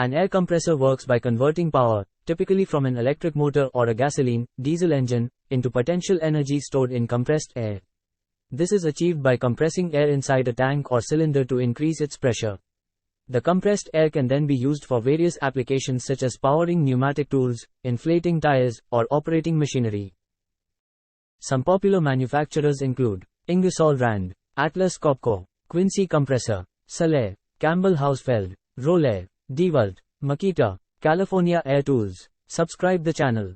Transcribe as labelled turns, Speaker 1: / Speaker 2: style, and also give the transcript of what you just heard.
Speaker 1: An air compressor works by converting power, typically from an electric motor or a gasoline, diesel engine, into potential energy stored in compressed air. This is achieved by compressing air inside a tank or cylinder to increase its pressure. The compressed air can then be used for various applications such as powering pneumatic tools, inflating tires, or operating machinery. Some popular manufacturers include Ingersoll Rand, Atlas Copco, Quincy Compressor, Salair, Campbell Hausfeld, Rollair, DeWalt, Makita, California Air Tools. Subscribe the channel.